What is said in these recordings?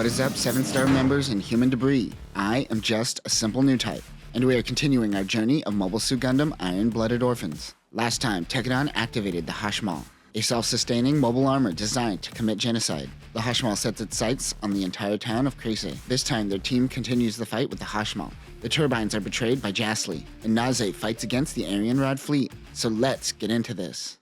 What is up, 7-star members and human debris? I am just a simple new type, and we are continuing our journey of Mobile Suit Gundam Iron-Blooded Orphans. Last time, Tekadon activated the Hashmal, a self-sustaining mobile armor designed to commit genocide. The Hashmal sets its sights on the entire town of Krese. This time, their team continues the fight with the Hashmal. The Turbines are betrayed by Jasly, and Naze fights against the Aryan Rod fleet. So let's get into this.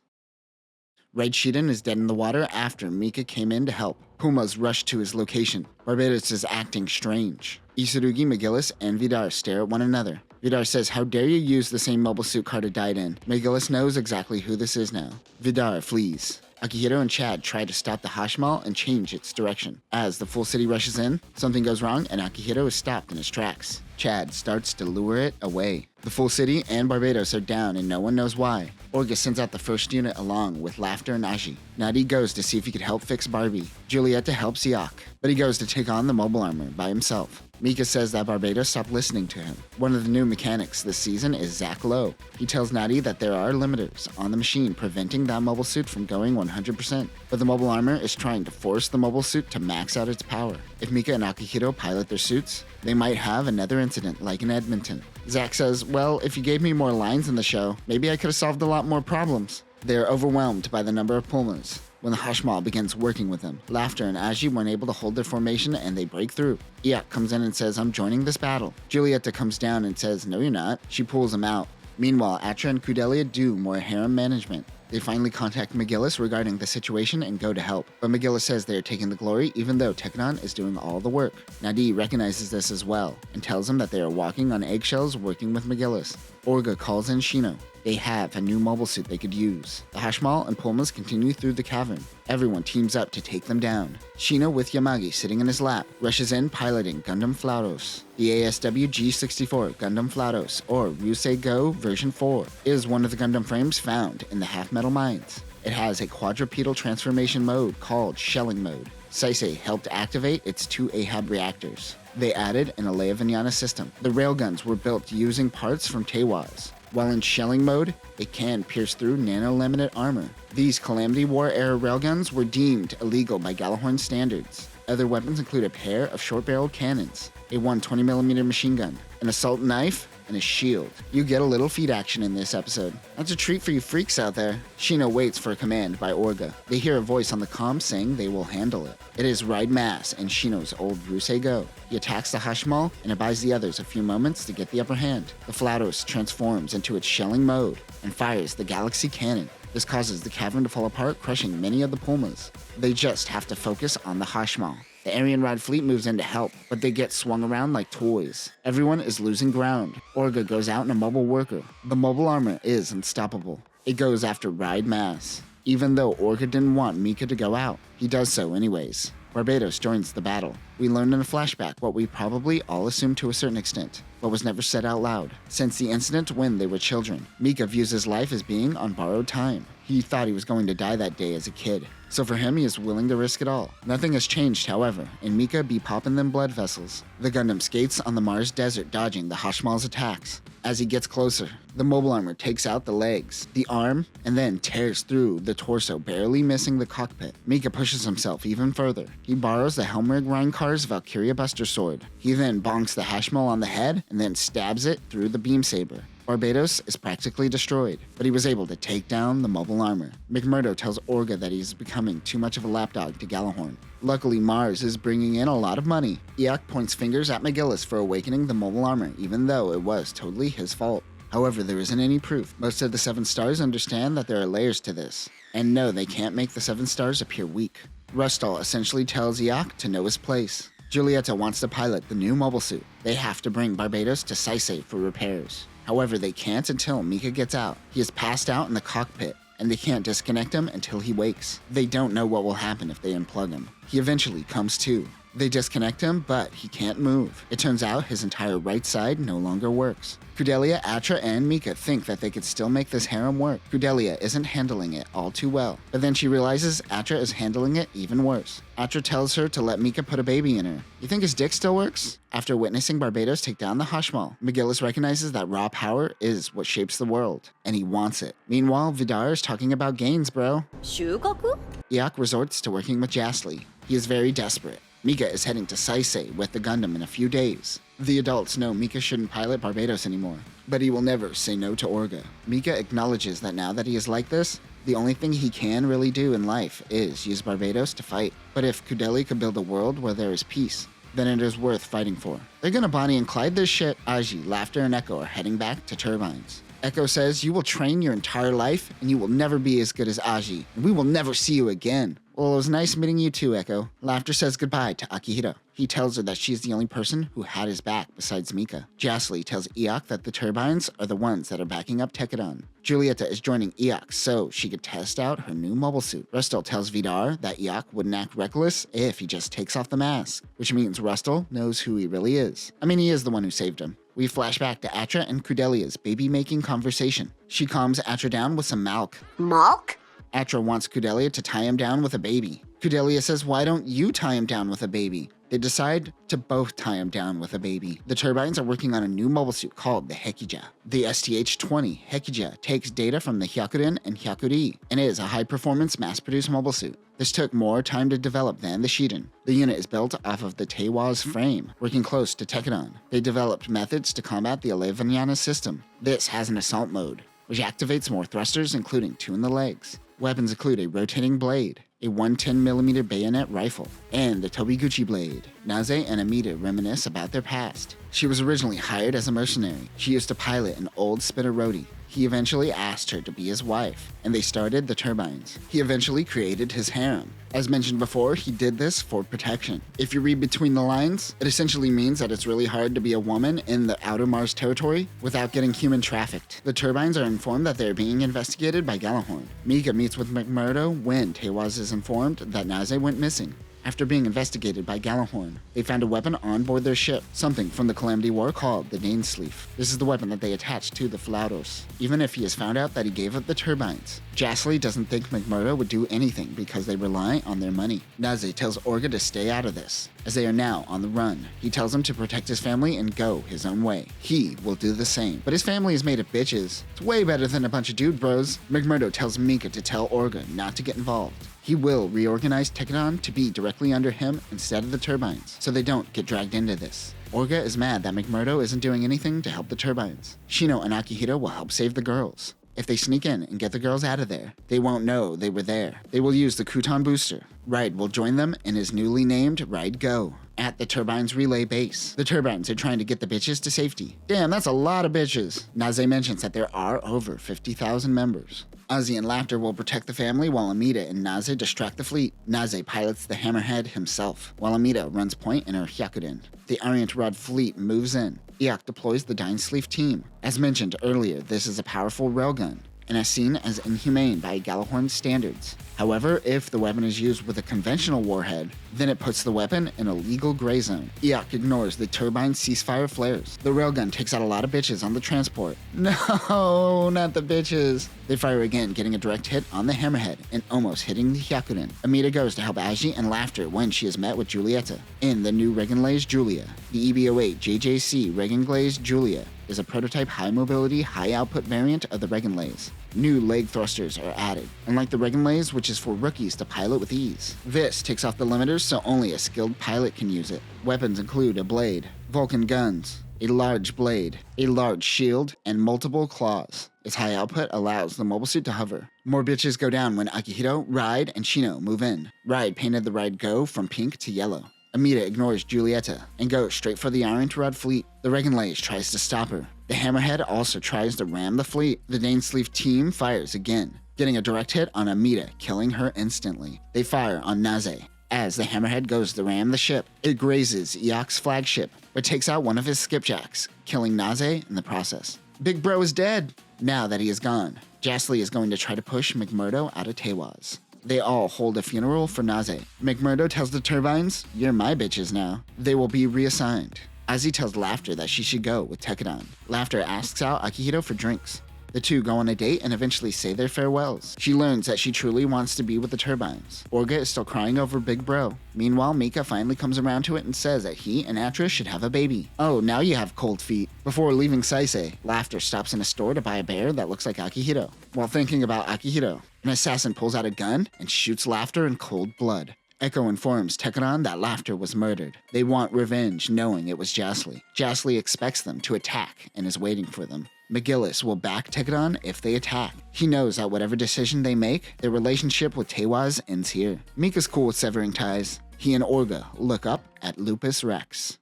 Red Shiden is dead in the water after Mika came in to help. Pumas rush to his location. Barbados is acting strange. Isurugi, McGillis, and Vidar stare at one another. Vidar says, "How dare you use the same mobile suit Carter died in?" McGillis knows exactly who this is now. Vidar flees. Akihiro and Chad try to stop the Hashmal and change its direction. As the full city rushes in, something goes wrong and Akihiro is stopped in his tracks. Chad starts to lure it away. The full city and Barbados are down and no one knows why. Orga sends out the first unit along with Laughter and Aji. Nadi goes to see if he could help fix Barbie. Julieta helps Yak, but he goes to take on the mobile armor by himself. Mika says that Barbados stopped listening to him. One of the new mechanics this season is Zach Lowe. He tells Nadi that there are limiters on the machine preventing that mobile suit from going 100%, but the mobile armor is trying to force the mobile suit to max out its power. If Mika and Akihiro pilot their suits, they might have another incident like in Edmonton. Zach says, "Well, if you gave me more lines in the show, maybe I could have solved a lot more problems." They are overwhelmed by the number of Pumas. When the Hashmal begins working with them, Laughter and Aji weren't able to hold their formation and they break through. Iak comes in and says, "I'm joining this battle." Julieta comes down and says, "No, you're not." She pulls him out. Meanwhile, Atra and Kudelia do more harem management. They finally contact McGillis regarding the situation and go to help, but McGillis says they are taking the glory even though Tekadon is doing all the work. Nadi recognizes this as well and tells him that they are walking on eggshells working with McGillis. Orga calls in Shino. They have a new mobile suit they could use. The Hashmal and Pumas continue through the cavern. Everyone teams up to take them down. Shino, with Yamagi sitting in his lap, rushes in piloting Gundam Flaos. The ASW G64 Gundam Flaos, or Ryusei Go version 4, is one of the Gundam frames found in the half-metal mines. It has a quadrupedal transformation mode called Shelling Mode. Saisei helped activate its 2 Ahab reactors. They added an Alea Vignana system. The railguns were built using parts from Teiwaz. While in shelling mode, it can pierce through nano-laminate armor. These Calamity War-era railguns were deemed illegal by Galahorn standards. Other weapons include a pair of short-barreled cannons, a 120mm machine gun, an assault knife, and a shield. You get a little feet action in this episode. That's a treat for you freaks out there. Shino waits for a command by Orga. They hear a voice on the comm saying they will handle it. It is Ride Mass and Shino's old Ryusei Go. He attacks the Hashmal and it buys the others a few moments to get the upper hand. The Flaos transforms into its shelling mode and fires the Galaxy Cannon. This causes the cavern to fall apart, crushing many of the Pumas. They just have to focus on the Hashmal. The Aryan Rod fleet moves in to help, but they get swung around like toys. Everyone is losing ground. Orga goes out in a mobile worker. The mobile armor is unstoppable. It goes after Ride Mass. Even though Orga didn't want Mika to go out, he does so anyways. Barbados joins the battle. We learn in a flashback what we probably all assumed to a certain extent, but was never said out loud. Since the incident when they were children, Mika views his life as being on borrowed time. He thought he was going to die that day as a kid, so for him he is willing to risk it all. Nothing has changed, however, and Mika be popping them blood vessels. The Gundam skates on the Mars desert dodging the Hashmal's attacks. As he gets closer, the mobile armor takes out the legs, the arm, and then tears through the torso, barely missing the cockpit. Mika pushes himself even further. He borrows the Helmrig Reinkar's Valkyria Buster sword. He then bonks the Hashmal on the head and then stabs it through the beam saber. Barbados is practically destroyed, but he was able to take down the mobile armor. McMurdo tells Orga that he's becoming too much of a lapdog to Galahorn. Luckily, Mars is bringing in a lot of money. Iak points fingers at McGillis for awakening the mobile armor, even though it was totally his fault. However, there isn't any proof. Most of the 7 stars understand that there are layers to this, and no, they can't make the 7 stars appear weak. Rustal essentially tells Iak to know his place. Julieta wants to pilot the new mobile suit. They have to bring Barbados to Saisei for repairs. However, they can't until Mika gets out. He is passed out in the cockpit, and they can't disconnect him until he wakes. They don't know what will happen if they unplug him. He eventually comes to. They disconnect him, but he can't move. It turns out his entire right side no longer works. Kudelia, Atra, and Mika think that they could still make this harem work. Kudelia isn't handling it all too well, but then she realizes Atra is handling it even worse. Atra tells her to let Mika put a baby in her. You think his dick still works? After witnessing Barbados take down the Hashmal, McGillis recognizes that raw power is what shapes the world, and he wants it. Meanwhile, Vidar is talking about gains, bro. 収穫 Iak resorts to working with Jasly. He is very desperate. Mika is heading to Saisei with the Gundam in a few days. The adults know Mika shouldn't pilot Barbados anymore, but he will never say no to Orga. Mika acknowledges that now that he is like this, the only thing he can really do in life is use Barbados to fight. But if Kudeli could build a world where there is peace, then it is worth fighting for. They're gonna Bonnie and Clyde this shit. Aji, Laughter, and Echo are heading back to Turbines. Echo says, "You will train your entire life, and you will never be as good as Aji, and we will never see you again." Well, it was nice meeting you too, Echo. Laughter says goodbye to Akihito. He tells her that she's the only person who had his back besides Mika. Jasly tells Iok that the Turbines are the ones that are backing up Tekadon. Julieta is joining Iok so she could test out her new mobile suit. Rustel tells Vidar that Iok wouldn't act reckless if he just takes off the mask, which means Rustel knows who he really is. I mean, he is the one who saved him. We flash back to Atra and Crudelia's baby-making conversation. She calms Atra down with some milk. Milk? Atra wants Cudelia to tie him down with a baby. Cudelia says, "Why don't you tie him down with a baby?" They decide to both tie him down with a baby. The Turbines are working on a new mobile suit called the Hekija. The STH-20 Hekija takes data from the Hyakurin and Hyakuri, and is a high-performance mass-produced mobile suit. This took more time to develop than the Shiden. The unit is built off of the Teiwa's frame, working close to Tekadon. They developed methods to combat the Alevanyana system. This has an assault mode, which activates more thrusters, including 2 in the legs. Weapons include a rotating blade, a 110mm bayonet rifle, and the Tobiguchi blade. Naze and Amita reminisce about their past. She was originally hired as a mercenary. She used to pilot an old Spinnerodi. He eventually asked her to be his wife, and they started the Turbines. He eventually created his harem. As mentioned before, he did this for protection. If you read between the lines, it essentially means that it's really hard to be a woman in the Outer Mars territory without getting human trafficked. The Turbines are informed that they're being investigated by Galahorn. Mika meets with McMurdo when Teiwaz is informed that Naze went missing. After being investigated by Galahorn, they found a weapon on board their ship, something from the Calamity War called the Dainsleif. This is the weapon that they attached to the Flaos. Even if he has found out that he gave up the Turbines, Jasly doesn't think McMurdo would do anything because they rely on their money. Naze tells Orga to stay out of this, as they are now on the run. He tells him to protect his family and go his own way. He will do the same, but his family is made of bitches. It's way better than a bunch of dude bros. McMurdo tells Mika to tell Orga not to get involved. He will reorganize Tekadon to be directly under him instead of the Turbines, so they don't get dragged into this. Orga is mad that McMurdo isn't doing anything to help the Turbines. Shino and Akihito will help save the girls. If they sneak in and get the girls out of there, they won't know they were there. They will use the Kuton booster. Ride will join them in his newly named Ride Go at the Turbines relay base. The Turbines are trying to get the bitches to safety. Damn, that's a lot of bitches. Naze mentions that there are over 50,000 members. Ozzy and Laughter will protect the family while Amita and Naze distract the fleet. Naze pilots the Hammerhead himself, while Amita runs point in her Hyakurin. The Orient Rod fleet moves in. Iok deploys the Dainsleif team. As mentioned earlier, this is a powerful railgun, and is seen as inhumane by Galahorn standards. However, if the weapon is used with a conventional warhead, then it puts the weapon in a legal gray zone. Iok ignores the turbine ceasefire flares. The railgun takes out a lot of bitches on the transport. No, not the bitches. They fire again, getting a direct hit on the Hammerhead and almost hitting the Hyakurin. Amita goes to help Aji and Laughter when she is met with Julieta in the new Regenlays Julia. The EB-08 JJC Regenlays Julia is a prototype high-mobility, high-output variant of the Regenlays. New leg thrusters are added, unlike the Regenlays, which is for rookies to pilot with ease. This takes off the limiters so only a skilled pilot can use it. Weapons include a blade, Vulcan guns, a large blade, a large shield, and multiple claws. Its high output allows the mobile suit to hover. More bitches go down when Akihito, Ride, and Shino move in. Ride painted the Ride Go from pink to yellow. Amita ignores Julieta and goes straight for the Orient Rod fleet. The Regenlays tries to stop her. The Hammerhead also tries to ram the fleet. The Dainsleif team fires again, getting a direct hit on Amita, killing her instantly. They fire on Naze. As the Hammerhead goes to ram the ship, it grazes Iok's flagship, but takes out one of his skipjacks, killing Naze in the process. Big Bro is dead. Now that he is gone, Jasly is going to try to push McMurdo out of Teiwaz. They all hold a funeral for Naze. McMurdo tells the Turbines, "You're my bitches now." They will be reassigned. Ozzy tells Laughter that she should go with Tekadon. Laughter asks out Akihito for drinks. The two go on a date and eventually say their farewells. She learns that she truly wants to be with the Turbines. Orga is still crying over Big Bro. Meanwhile, Mika finally comes around to it and says that he and Atra should have a baby. Oh, now you have cold feet. Before leaving Saisei, Laughter stops in a store to buy a bear that looks like Akihito. While thinking about Akihito, an assassin pulls out a gun and shoots Laughter in cold blood. Echo informs Tekkadan that Laughter was murdered. They want revenge, knowing it was Jasly. Jasly expects them to attack and is waiting for them. McGillis will back Tekkadan if they attack. He knows that whatever decision they make, their relationship with Tewaz ends here. Mika's cool with severing ties. He and Orga look up at Lupus Rex.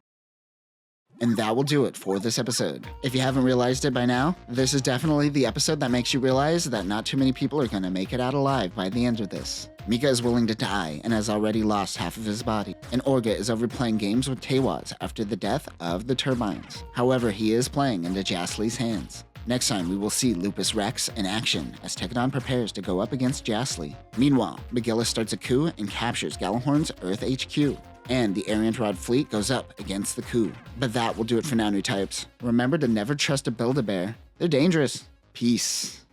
And that will do it for this episode. If you haven't realized it by now, this is definitely the episode that makes you realize that not too many people are gonna make it out alive by the end of this. Mika is willing to die and has already lost half of his body, and Orga is over playing games with Tewaz after the death of the Turbines. However, he is playing into Jasly's hands. Next time, we will see Lupus Rex in action as Tekkadan prepares to go up against Jasly. Meanwhile, McGillis starts a coup and captures Gjallarhorn's Earth HQ. And the Ariantrod fleet goes up against the coup. But that will do it for now, new types. Remember to never trust a Build-A-Bear. They're dangerous. Peace.